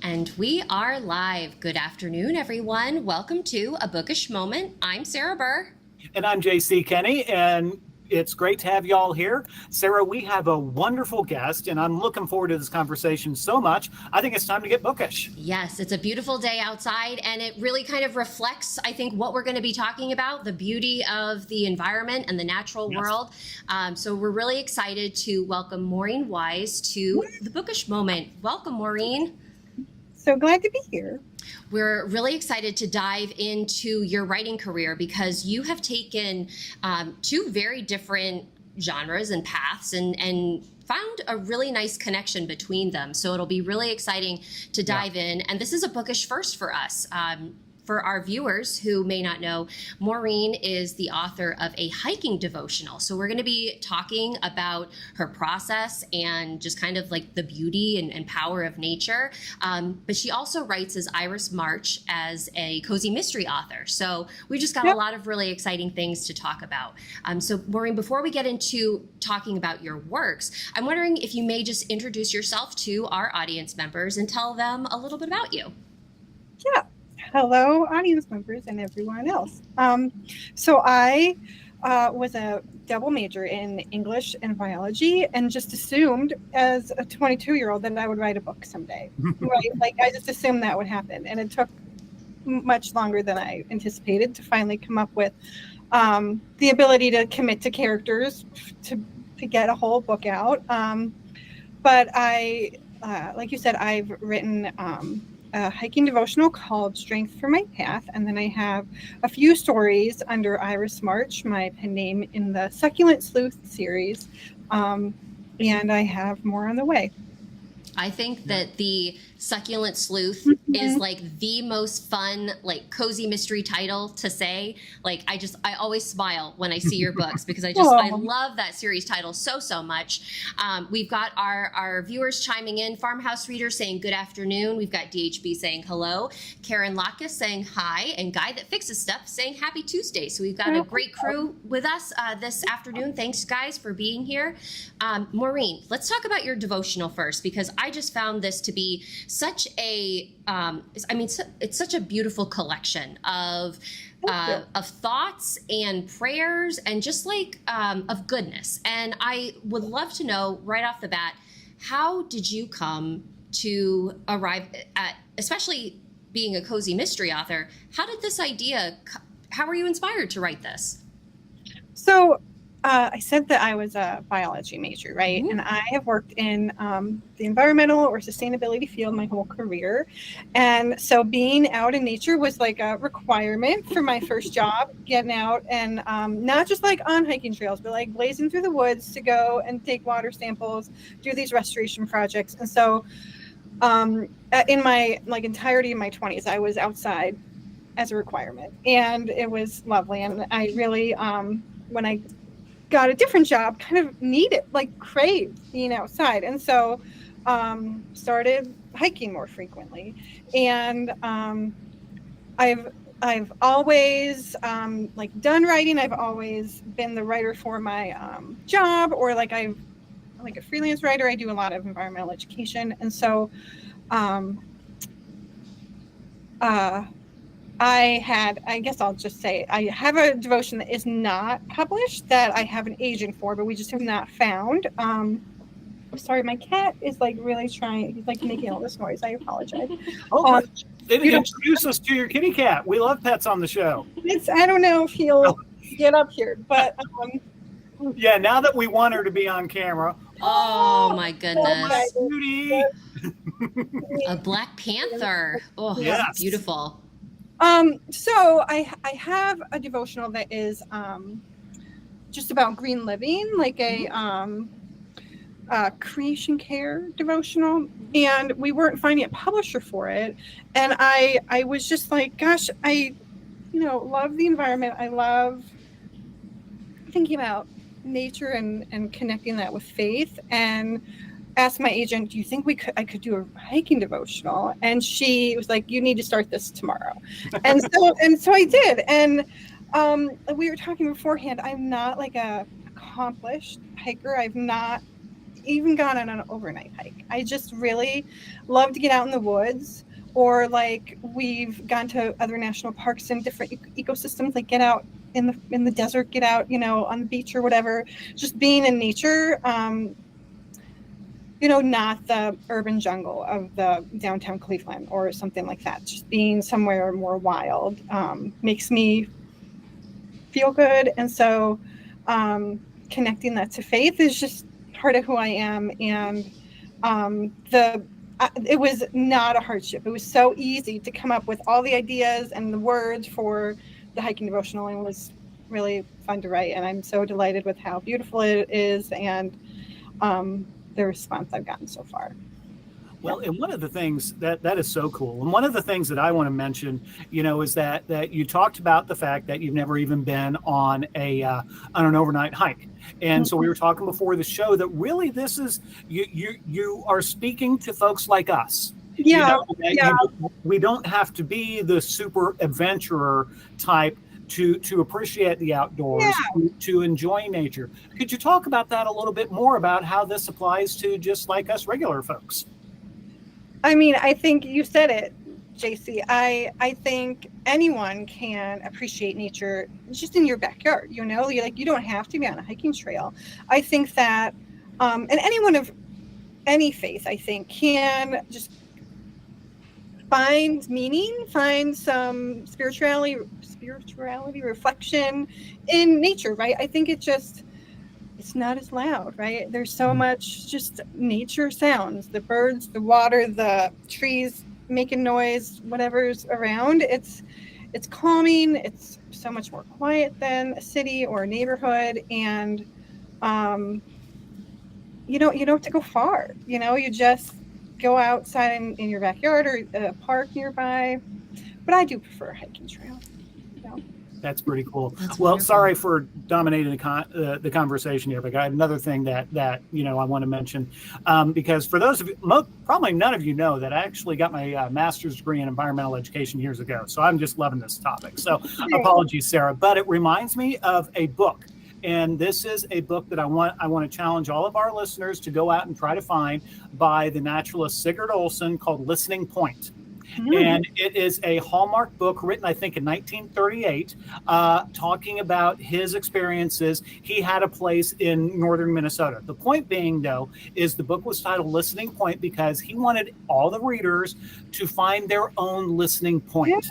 And we are live. Good afternoon, everyone. Welcome to A Bookish Moment. I'm Sarah Burr. And I'm JC Kenny, and it's great to have you all here. Sarah, we have a wonderful guest, and I'm looking forward to this conversation so much. I think it's time to get bookish. Yes, it's a beautiful day outside, and it really kind of reflects, I think, what we're going to be talking about, the beauty of the environment and the natural world. So we're really excited to welcome Maureen Wise to The Bookish Moment. Welcome, Maureen. So glad to be here. We're really excited to dive into your writing career because you have taken two very different genres and paths and found a really nice connection between them. So it'll be really exciting to dive in. And this is a bookish first for us. For our viewers who may not know, Maureen is the author of a hiking devotional. So we're going to be talking about her process and just kind of like the beauty and power of nature. But she also writes as Iris March as a cozy mystery author. So we just got a lot of really exciting things to talk about. So Maureen, before we get into talking about your works, I'm wondering if you may just introduce yourself to our audience members and tell them a little bit about you. Yeah. Hello, audience members and everyone else. So I was a double major in English and biology and just assumed as a 22-year-old that I would write a book someday. Right? Like I just assumed that would happen. And it took much longer than I anticipated to finally come up with the ability to commit to characters to get a whole book out. But I, like you said, I've written a hiking devotional called Strength for My Path. And then I have a few stories under Iris March, my pen name, in the Succulent Sleuth series. And I have more on the way. I think that the Succulent Sleuth is like the most fun, like cozy mystery title to say. Like I always smile when I see your books because I love that series title so much. We've got our viewers chiming in, Farmhouse Reader saying good afternoon. We've got DHB saying hello, Karen Lackus saying hi, and Guy That Fixes Stuff saying happy Tuesday. So we've got a great crew with us this afternoon. Thanks guys for being here. Maureen, let's talk about your devotional first because I just found this to be such a, it's such a beautiful collection of thoughts and prayers and just like of goodness. And I would love to know right off the bat, how did you come to arrive at, especially being a cozy mystery author, how were you inspired to write this? So I said that I was a biology major, right? And I have worked in the environmental or sustainability field my whole career. And so being out in nature was like a requirement for my first job, getting out and not just like on hiking trails, but like blazing through the woods to go and take water samples, do these restoration projects. And so in my like entirety of my 20s, I was outside as a requirement and it was lovely. And I really, when I got a different job, kind of craved being outside, and so started hiking more frequently. And I've always done writing. I've always been the writer for my job, or I'm like a freelance writer. I do a lot of environmental education, and so I guess I'll just say I have a devotion that is not published that I have an agent for, but we just have not found. I'm sorry, my cat is like really trying. He's like making all this noise. I apologize. Introduce us to your kitty cat. We love pets on the show. I don't know if he'll get up here, but yeah. Now that we want her to be on camera. Oh my goodness! Oh, my a Black Panther. Oh, yes. Beautiful. So I have a devotional that is just about green living, like a creation care devotional, and we weren't finding a publisher for it. And I was just like, gosh, I love the environment. I love thinking about nature and connecting that with faith, and asked my agent, do you think I could do a hiking devotional? And she was like, you need to start this tomorrow. And so I did. And we were talking beforehand, I'm not like a accomplished hiker. I've not even gone on an overnight hike. I just really love to get out in the woods, or like we've gone to other national parks and different ecosystems, like get out in the desert, get out, on the beach or whatever, just being in nature. Not the urban jungle of the downtown Cleveland or something like that. Just being somewhere more wild makes me feel good. And so connecting that to faith is just part of who I am. And it was not a hardship. It was so easy to come up with all the ideas and the words for the hiking devotional, and it was really fun to write. And I'm so delighted with how beautiful it is, and the response I've gotten so far. Well, and one of the things that is so cool, and one of the things that I want to mention, is that you talked about the fact that you've never even been on an overnight hike, and so we were talking before the show that really this is you are speaking to folks like us. Yeah, we don't have to be the super adventurer type to appreciate the outdoors, to enjoy nature. Could you talk about that a little bit more, about how this applies to just like us regular folks? I mean, I think you said it, JC. I think anyone can appreciate nature just in your backyard. You don't have to be on a hiking trail. I think that, and anyone of any faith, I think, can just find meaning, find some spirituality, reflection in nature, right? I think it's not as loud, right? There's so much just nature sounds, the birds, the water, the trees making noise, whatever's around. It's calming. It's so much more quiet than a city or a neighborhood. And you don't have to go far. You just go outside in your backyard or a park nearby. But I do prefer a hiking trail. That's pretty cool. Well, sorry for dominating the conversation here, but I have another thing that I want to mention, because for those of you, probably none of you know that I actually got my master's degree in environmental education years ago. So I'm just loving this topic. So apologies, Sarah, but it reminds me of a book. And this is a book that I want to challenge all of our listeners to go out and try to find, by the naturalist Sigurd Olson, called Listening Point. And it is a Hallmark book written, I think, in 1938, talking about his experiences. He had a place in northern Minnesota. The point being, though, is the book was titled Listening Point because he wanted all the readers to find their own listening point.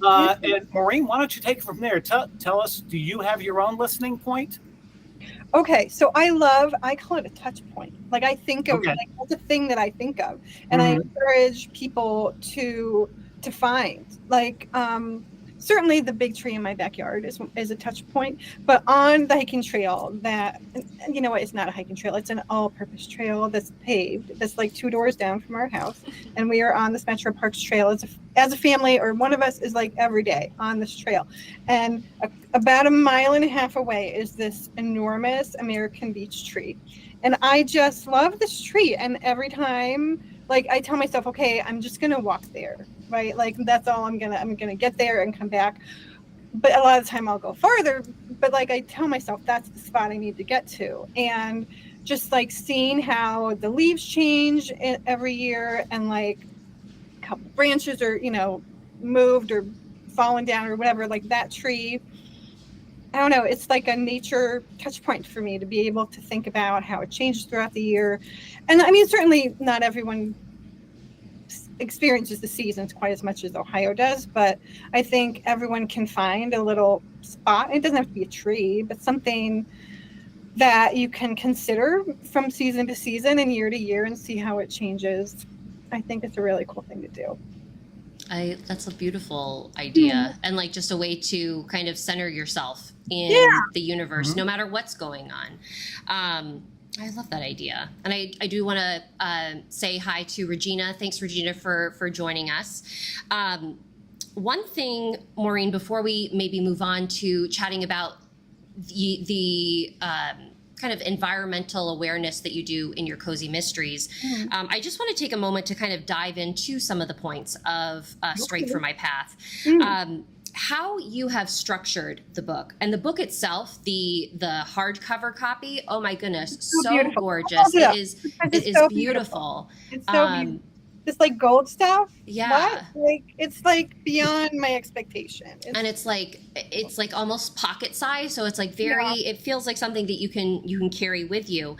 And Maureen, why don't you take it from there? Tell us, do you have your own listening point? Okay, so I call it a touch point. Like I think of, that's a thing that I think of, and I encourage people to find, like, certainly the big tree in my backyard is a touch point, but on the hiking trail that, it's not a hiking trail, it's an all-purpose trail that's paved, that's like 2 doors down from our house, and we are on this Metro Parks trail as a family, or one of us is like every day on this trail. And about 1.5 miles away is this enormous American beech tree. And I just love this tree. And every time, like, I tell myself, okay, I'm just going to walk there, right? Like, that's all I'm going to get there and come back. But a lot of the time I'll go farther, but like, I tell myself that's the spot I need to get to. And just like seeing how the leaves change every year, and like a couple branches are, moved or fallen down or whatever, like that tree, I don't know, it's like a nature touch point for me to be able to think about how it changes throughout the year. And I mean, certainly not everyone experiences the seasons quite as much as Ohio does, but I think everyone can find a little spot. It doesn't have to be a tree, but something that you can consider from season to season and year to year and see how it changes. I think it's a really cool thing to do. That's a beautiful idea, and like just a way to kind of center yourself in the universe, no matter what's going on. I love that idea. And I do want to say hi to Regina. Thanks, Regina, for joining us. One thing, Maureen, before we maybe move on to chatting about the kind of environmental awareness that you do in your Cozy Mysteries, I just want to take a moment to kind of dive into some of the points of Straight from My Path. How you have structured the book, and the book itself, the hardcover copy. Oh my goodness, so beautiful. Gorgeous! It is so beautiful. It's so beautiful. It's like gold stuff. Yeah, like it's like beyond my expectation. And it's like almost pocket size, so it's like very. Yeah. It feels like something that you can carry with you.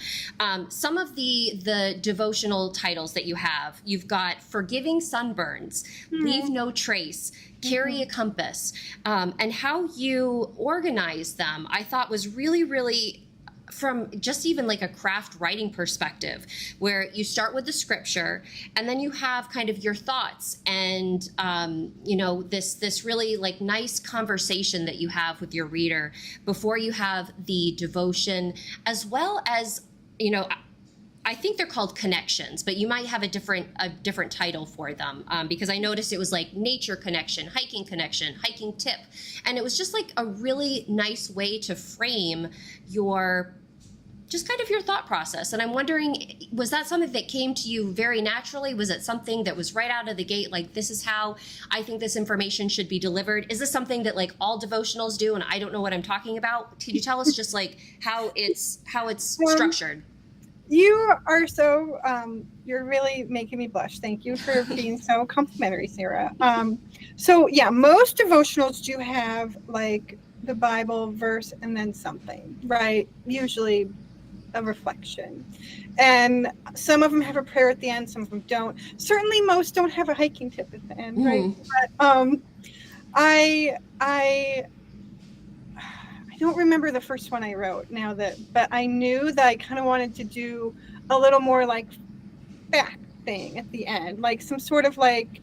Some of the devotional titles that you have, you've got Forgiving Sunburns, Leave No Trace, Carry a Compass, and how you organize them, I thought was really, really, from just even like a craft writing perspective, where you start with the scripture and then you have kind of your thoughts and this really like nice conversation that you have with your reader before you have the devotion, as well as, I think they're called connections, but you might have a different title for them, because I noticed it was like nature connection, hiking tip, and it was just like a really nice way to frame your thought process. And I'm wondering, was that something that came to you very naturally? Was it something that was right out of the gate, like, this is how I think this information should be delivered? Is this something that like all devotionals do and I don't know what I'm talking about? Could you tell us just like how it's structured? You are so, you're really making me blush. Thank you for being so complimentary, Sarah. So yeah, most devotionals do have like the Bible verse and then something, right? Usually a reflection. And some of them have a prayer at the end, some of them don't. Certainly most don't have a hiking tip at the end, right? But I don't remember the first one I wrote but I knew that I kind of wanted to do a little more like fact thing at the end, like some sort of like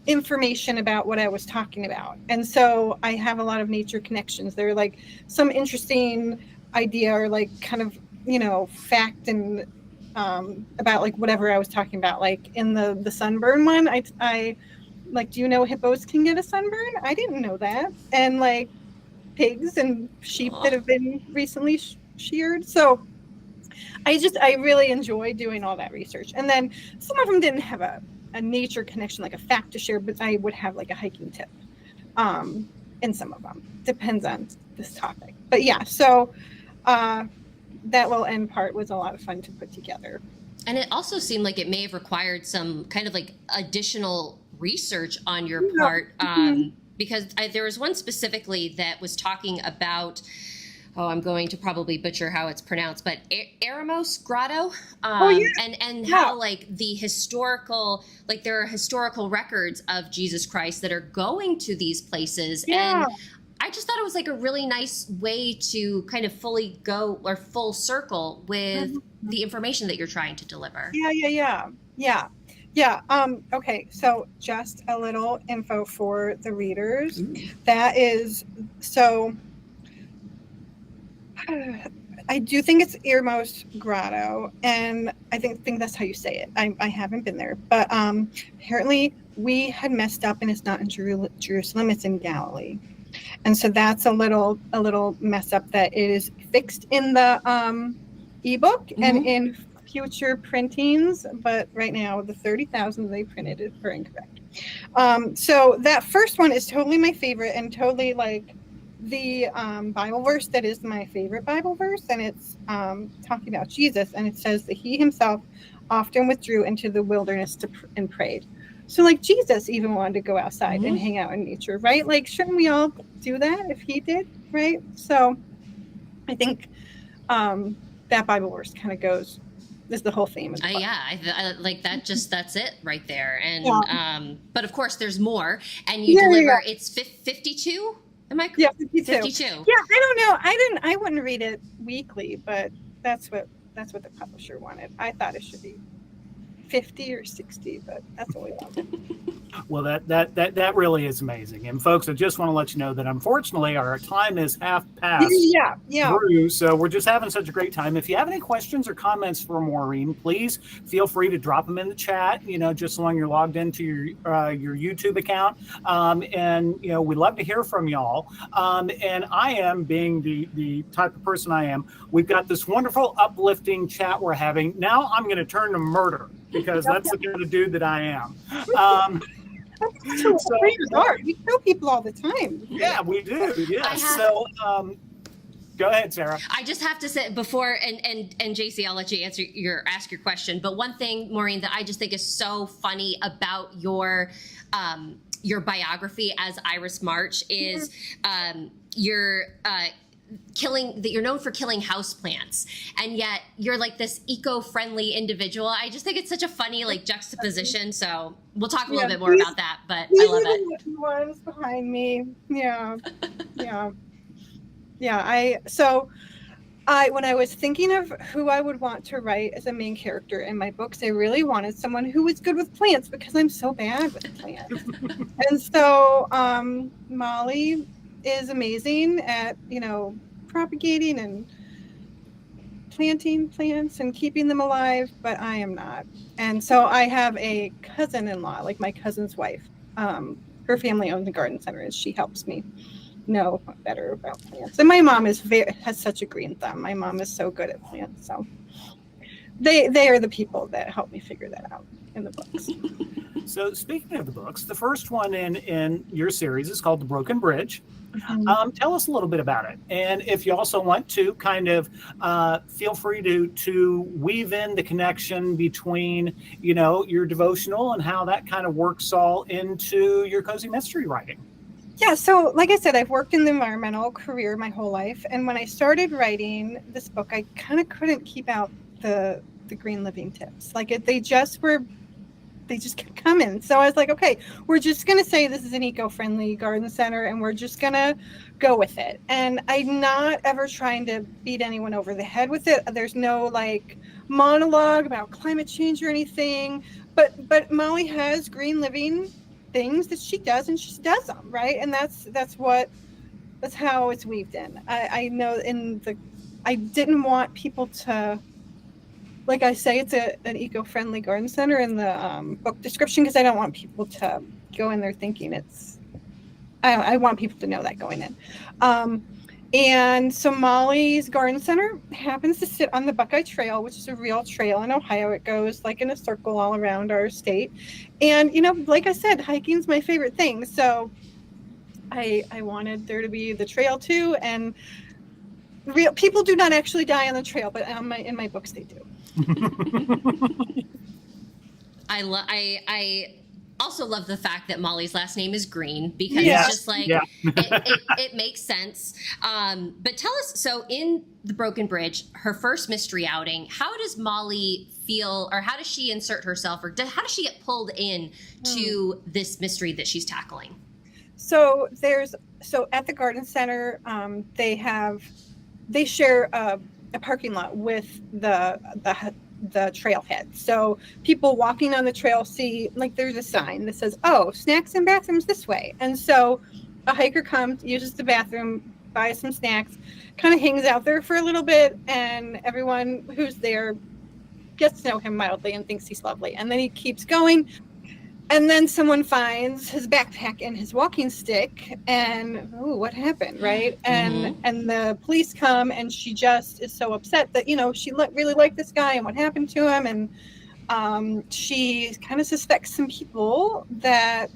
information about what I was talking about. And so I have a lot of nature connections. They're like some interesting idea or like kind of, fact and about like whatever I was talking about. Like in the sunburn one, I like, do you know hippos can get a sunburn? I didn't know that. And like pigs and sheep that have been recently sheared. So I really enjoy doing all that research. And then some of them didn't have a nature connection, like a fact to share, but I would have like a hiking tip in some of them. Depends on this topic. But yeah, so that little end part was a lot of fun to put together. And it also seemed like it may have required some kind of like additional research on your part, because there was one specifically that was talking about, I'm going to probably butcher how it's pronounced, but Eremos Grotto, and how like the historical, like there are historical records of Jesus Christ that are going to these places. And I just thought it was like a really nice way to kind of fully go or full circle with the information that you're trying to deliver. Yeah. Okay. So just a little info for the readers. That is, so I do think it's Eremos Grotto, and I think that's how you say it. I haven't been there, but apparently we had messed up, and it's not in Jerusalem, it's in Galilee. And so that's a little mess up that it is fixed in the ebook and in future printings, but right now the 30,000 they printed are incorrect. So that first one is totally my favorite and totally like the Bible verse that is my favorite Bible verse, and it's talking about Jesus, and it says that he himself often withdrew into the wilderness and prayed. So like Jesus even wanted to go outside and hang out in nature, right? Like, shouldn't we all do that if he did, right? So I think that Bible verse kind of goes, is the whole theme. I like that. That's it right there. And but of course there's more, and you deliver. It's 52. Am I? Yeah, 52. 52. Yeah, I don't know. I wouldn't read it weekly, but that's what the publisher wanted. I thought it should be 50 or 60, but that's what we wanted. Well, that really is amazing. And folks, I just want to let you know that unfortunately our time is half past through. So we're just having such a great time. If you have any questions or comments for Maureen, please feel free to drop them in the chat, just so long you're logged into your YouTube account. And, we'd love to hear from y'all. And I am, being the type of person I am, we've got this wonderful uplifting chat we're having. Now I'm going to turn to murder, because that's the kind of dude that I am. So, we kill people all the time. Yeah, we do. Yeah. So, go ahead, Sarah. I just have to say before, and JC, I'll let you ask your question. But one thing, Maureen, that I just think is so funny about your biography as Iris March is you're known for killing houseplants, and yet you're like this eco-friendly individual. I just think it's such a funny juxtaposition. So we'll talk a little bit more about that, but I love it. The ones behind me. Yeah. When I was thinking of who I would want to write as a main character in my books, I really wanted someone who was good with plants, because I'm so bad with plants. And so Molly is amazing at, propagating and planting plants and keeping them alive, but I am not. And so I have a cousin-in-law, like my cousin's wife. Her family owns a garden center, and she helps me know better about plants. And my mom has such a green thumb. My mom is so good at plants. So they are the people that help me figure that out in the books. So speaking of the books, the first one in your series is called The Broken Bridge. Tell us a little bit about it. And if you also want to kind of feel free to weave in the connection between, your devotional and how that kind of works all into your cozy mystery writing. Yeah, so like I said, I've worked in the environmental career my whole life. And when I started writing this book, I kind of couldn't keep out the green living tips. They just kept coming. So I was like, okay, we're just going to say this is an eco-friendly garden center, and we're just going to go with it. And I'm not ever trying to beat anyone over the head with it. There's no monologue about climate change or anything. But Molly has green living things that she does, and she does them, right? And that's how it's weaved in. I know I didn't want people to, like I say, it's an eco-friendly garden center in the book description, because I don't want people to go in there thinking I want people to know that going in. And so Molly's garden center happens to sit on the Buckeye Trail, which is a real trail in Ohio. It goes in a circle all around our state. And, like I said, hiking's my favorite thing. So I wanted there to be the trail too. And real people do not actually die on the trail, but in my books they do. I also love the fact that Molly's last name is Green, because it's just it makes sense. But tell us, so in The Broken Bridge, her first mystery outing, how does Molly feel, or how does she insert herself, or how does she get pulled in to this mystery that she's tackling? So at the garden center, they share a parking lot with the trailhead. So people walking on the trail see, there's a sign that says, "Oh, snacks and bathrooms this way." And so a hiker comes, uses the bathroom, buys some snacks, kind of hangs out there for a little bit, and everyone who's there gets to know him mildly and thinks he's lovely. And then he keeps going. And then someone finds his backpack and his walking stick, and what happened, right? And the police come, and she just is so upset that she really liked this guy and what happened to him, and she kind of suspects some people that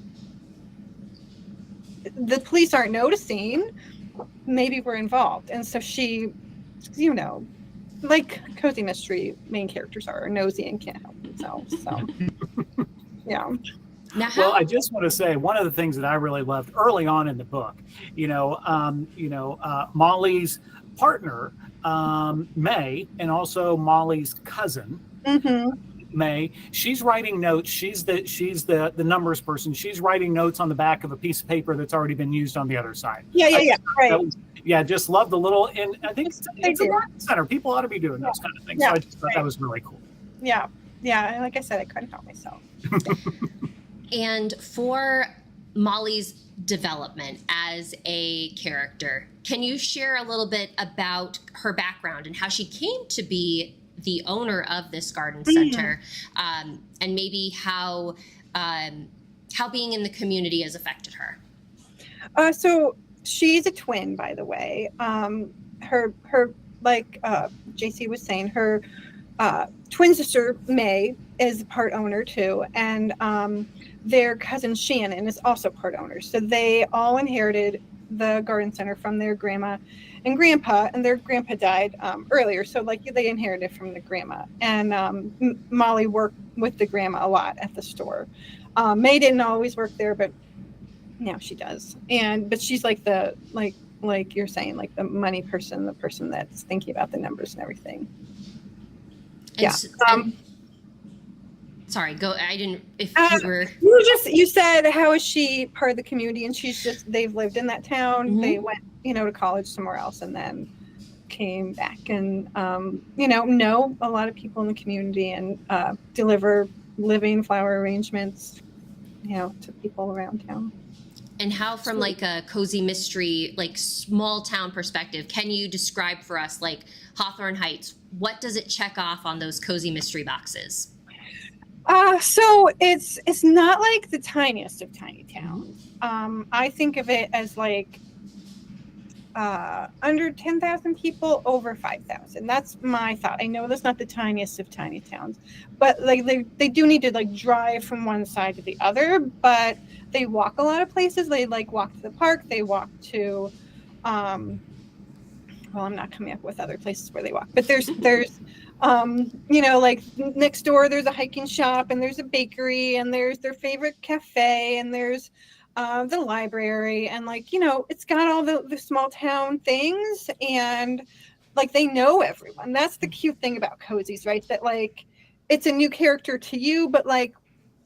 the police aren't noticing maybe were involved, and so she, like cozy mystery main characters are nosy and can't help themselves. So yeah. Well, I just want to say one of the things that I really loved early on in the book, Molly's partner, May, and also Molly's cousin, May, she's writing notes. She's the numbers person. She's writing notes on the back of a piece of paper that's already been used on the other side. Yeah. Right. Just love the little, and I think it's a garden center. People ought to be doing those kind of things. So I just thought that was really cool. Yeah. And like I said, I couldn't help myself. And for Molly's development as a character, can you share a little bit about her background and how she came to be the owner of this garden center, and maybe how being in the community has affected her? So she's a twin, by the way. Her like JC was saying, her twin sister May is part owner too, and their cousin Shannon is also part owner. So they all inherited the garden center from their grandma and grandpa, and their grandpa died earlier, so like they inherited from the grandma. And Molly worked with the grandma a lot at the store. May didn't always work there, but now she does. But she's like the like you're saying, like the money person, the person that's thinking about the numbers and everything. Sorry, go. I didn't. If you were, you said, how is she part of the community? And they've lived in that town. Mm-hmm. They went, to college somewhere else, and then came back, and know a lot of people in the community, and deliver living flower arrangements, to people around town. And how, from like a cozy mystery, like small town perspective, can you describe for us, like Hawthorne Heights, what does it check off on those cozy mystery boxes? So it's not like the tiniest of tiny towns. I think of it as like under 10,000 people, over 5,000. That's my thought. I know that's not the tiniest of tiny towns, but like they do need to like drive from one side to the other, but they walk a lot of places. They like walk to the park. They walk to, I'm not coming up with other places where they walk, but there's like next door, there's a hiking shop, and there's a bakery, and there's their favorite cafe, and there's the library, and it's got all the small town things, and like they know everyone. That's the cute thing about cozies, right? That like it's a new character to you, but like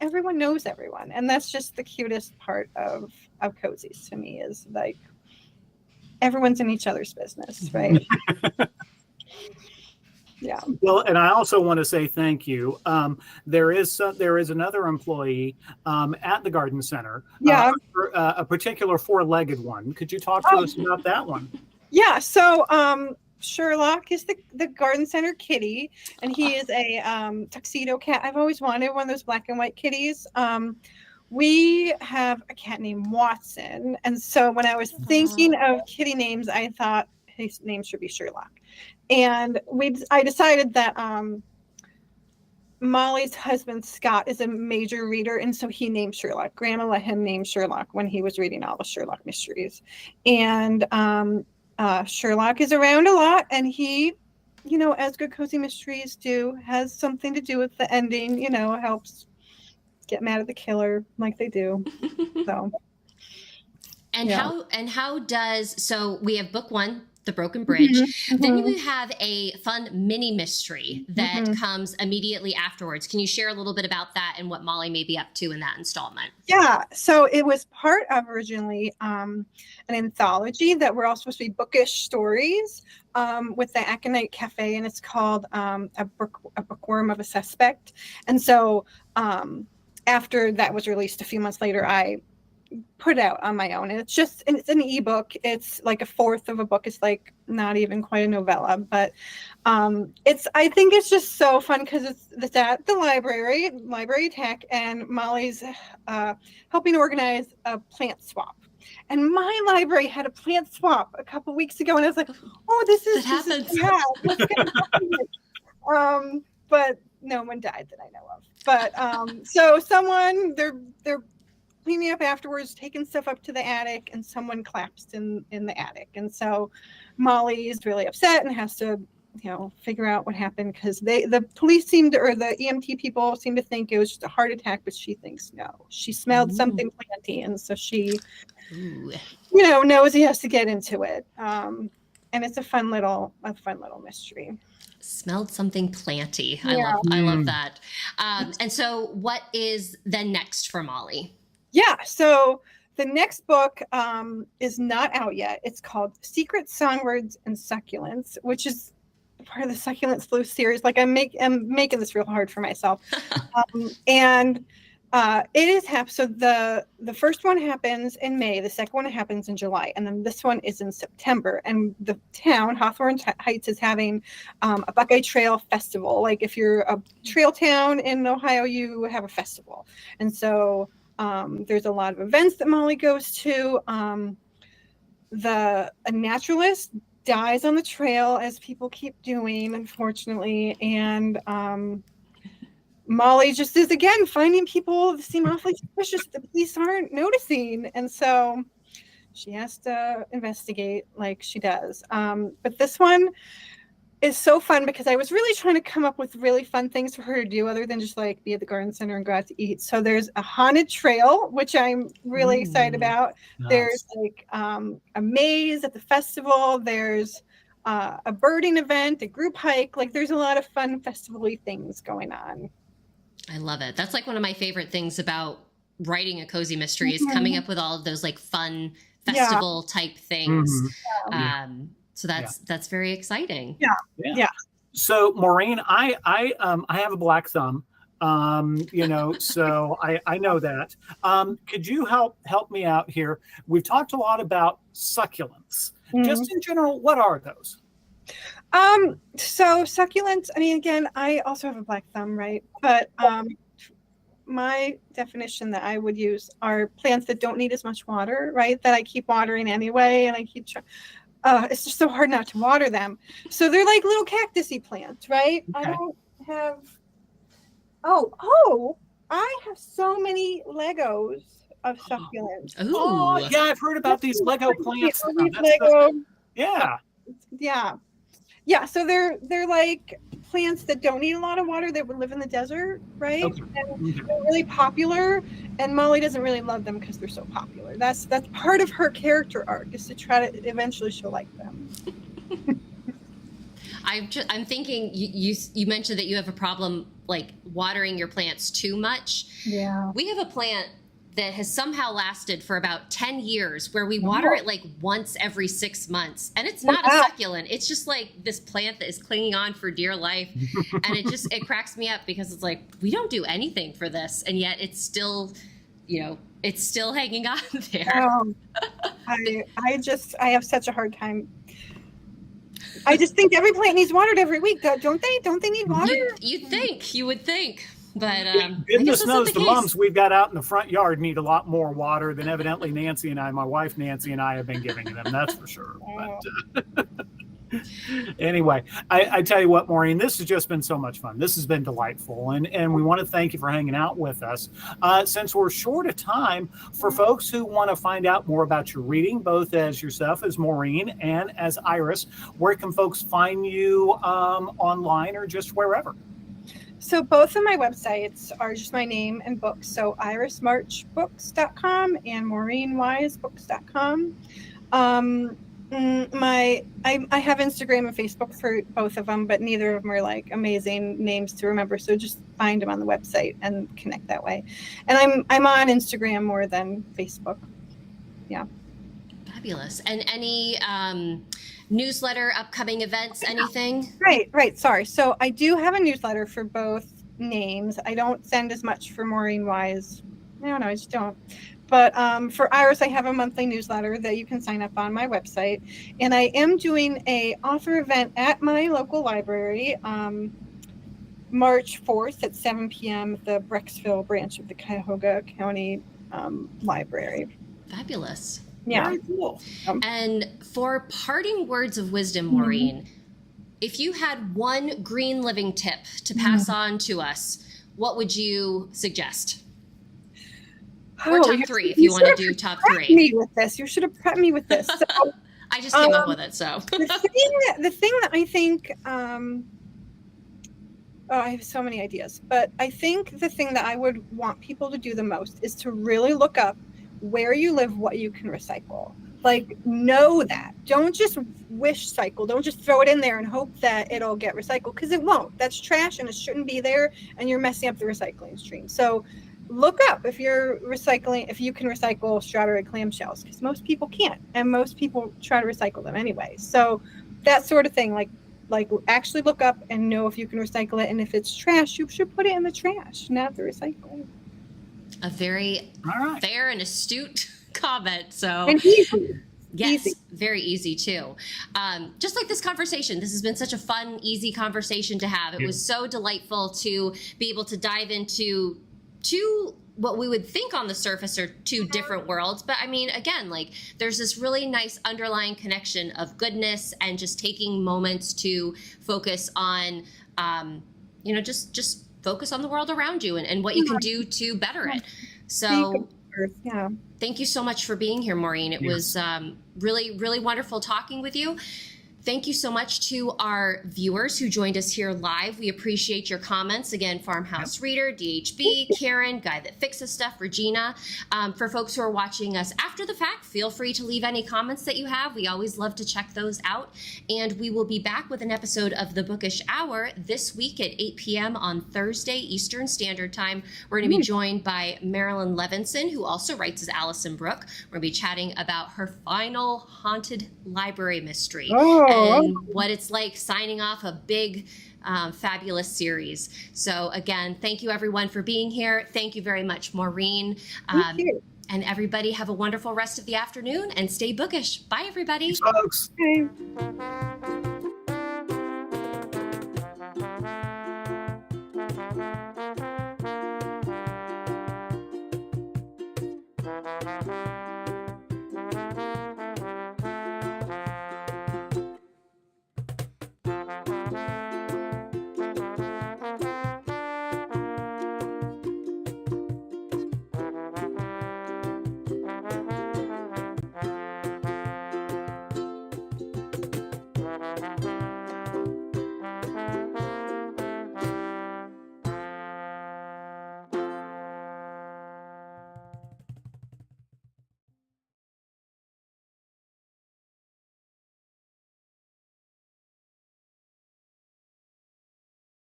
everyone knows everyone, and that's just the cutest part of cozies to me, is like everyone's in each other's business, right? Yeah. Well, and I also want to say thank you. There is another employee at the garden center. Yeah. A particular four-legged one. Could you talk to us about that one? Yeah. So Sherlock is the garden center kitty, and he is a tuxedo cat. I've always wanted one of those black and white kitties. We have a cat named Watson, and so when I was thinking of kitty names, I thought his name should be Sherlock. And I decided that Molly's husband, Scott, is a major reader, and so he named Sherlock. Grandma let him name Sherlock when he was reading all the Sherlock mysteries. And Sherlock is around a lot, and he, as good cozy mysteries do, has something to do with the ending, helps get mad at the killer like they do. So. And how does, so we have book one, The Broken Bridge. Mm-hmm. Then we have a fun mini mystery that comes immediately afterwards. Can you share a little bit about that and what Molly may be up to in that installment? Yeah, so it was part of originally an anthology that were all supposed to be bookish stories with the Aconite Cafe, and it's called a Bookworm of a Suspect. And so after that was released a few months later, I put out on my own, and it's an ebook. It's like a fourth of a book. It's like not even quite a novella, but I think it's just so fun because it's at the library tech, and Molly's helping organize a plant swap. And my library had a plant swap a couple weeks ago, and I was like, oh, this is what's gonna happen. But no one died that I know of. But so someone they're cleaning up afterwards, taking stuff up to the attic, and someone collapsed in the attic. And so Molly is really upset and has to, figure out what happened, because the police or the EMT people seem to think it was just a heart attack, but she thinks no. She smelled something planty, and so she, knows he has to get into it. And it's a fun little mystery. Smelled something planty. I love that. And so what is then next for Molly? Yeah, so the next book is not out yet. It's called Secret Songwords and Succulents, which is part of the Succulent Sleuth series. Like I'm making this real hard for myself. And It is so the first one happens in May, the second one happens in July, and then this one is in September. And the town, Hawthorne Heights, is having a Buckeye Trail Festival. Like if you're a trail town in Ohio, you have a festival. And so there's a lot of events that Molly goes to. A naturalist dies on the trail, as people keep doing, unfortunately. And Molly just is again finding people that seem awfully suspicious. The police aren't noticing, and so she has to investigate like she does. But this one is so fun because I was really trying to come up with really fun things for her to do other than just like be at the garden center and go out to eat. So there's a haunted trail, which I'm really excited about. Nice. There's like a maze at the festival. There's a birding event, a group hike. Like there's a lot of fun festival-y things going on. I love it. That's like one of my favorite things about writing a cozy mystery is coming up with all of those like fun festival type things. So that's very exciting. Yeah. So Maureen, I have a black thumb. So I know that. Could you help me out here? We've talked a lot about succulents. Just in general, what are those? So succulents, I mean, again, I also have a black thumb, right? But my definition that I would use are plants that don't need as much water, right? That I keep watering anyway, and I keep trying. It's just so hard not to water them. So they're like little cactusy plants, right? Okay. I don't have. I have so many Legos of succulents. Oh, yeah, I've heard about these Lego plants. Yeah, so they're like plants that don't need a lot of water that would live in the desert, right? Okay. And they're really popular, and Molly doesn't really love them because they're so popular. That's part of her character arc, is to try to eventually she'll like them. I'm thinking you mentioned that you have a problem like watering your plants too much. Yeah. We have a plant that has somehow lasted for about 10 years where we water it like once every 6 months, and it's not a succulent. It's just like this plant that is clinging on for dear life. And it cracks me up because it's like, we don't do anything for this. And yet it's still, it's still hanging on there. I have such a hard time. I just think every plant needs watered every week. Don't they? Don't they need water? You would think. But goodness knows the mums we've got out in the front yard need a lot more water than evidently Nancy and my wife Nancy and I have been giving them. That's for sure. But, anyway, I tell you what, Maureen, this has just been so much fun. This has been delightful, and we want to thank you for hanging out with us. Since we're short of time, for folks who want to find out more about your reading, both as yourself as Maureen and as Iris, where can folks find you online or just wherever? So both of my websites are just my name and books. So irismarchbooks.com and maureenwisebooks.com. I have Instagram and Facebook for both of them, but neither of them are like amazing names to remember. So just find them on the website and connect that way. And I'm on Instagram more than Facebook. Yeah. Fabulous. And any newsletter, upcoming events, anything? Right. Sorry. So I do have a newsletter for both names. I don't send as much for Maureen Wise. No, I just don't. But for Iris, I have a monthly newsletter that you can sign up on my website. And I am doing a author event at my local library, March 4th at 7 p.m. at the Brecksville branch of the Cuyahoga County Library. Fabulous. Yeah. Very cool. And for parting words of wisdom, Maureen, if you had one green living tip to pass on to us, what would you suggest? Or top three, if you want to do top three. You should have prepped me with this. So, I just came up with it, so. the thing that I think, I have so many ideas, but I think the thing that I would want people to do the most is to really look up where you live, what you can recycle. Like, know that. Don't just wish cycle. Don't just throw it in there and hope that it'll get recycled, because it won't. That's trash and it shouldn't be there, and you're messing up the recycling stream. So look up if you can recycle strawberry clamshells, because most people can't, and most people try to recycle them anyway. So that sort of thing, like actually look up and know if you can recycle it, and if it's trash, you should put it in the trash, not the recycling. A very fair and astute comment. So And easy. yes, Easy. very easy too. Just like this conversation, this has been such a fun, easy conversation to have. It was so delightful to be able to dive into what we would think on the surface are two different worlds. But I mean, again, like there's this really nice underlying connection of goodness and just taking moments to focus on, just focus on the world around you and what you can do to better it. So thank you so much for being here, Maureen. It was really, really wonderful talking with you. Thank you so much to our viewers who joined us here live. We appreciate your comments. Again, Farmhouse Reader, DHB, Karen, Guy That Fixes Stuff, Regina. For folks who are watching us after the fact, feel free to leave any comments that you have. We always love to check those out. And we will be back with an episode of The Bookish Hour this week at 8 p.m. on Thursday, Eastern Standard Time. We're going to be joined by Marilyn Levinson, who also writes as Allison Brooke. We're going to be chatting about her final haunted library mystery. And what it's like signing off a big, fabulous series. So again, thank you everyone for being here. Thank you very much, Maureen. Thank you. And everybody have a wonderful rest of the afternoon and stay bookish. Bye, everybody. Thanks, folks. Okay.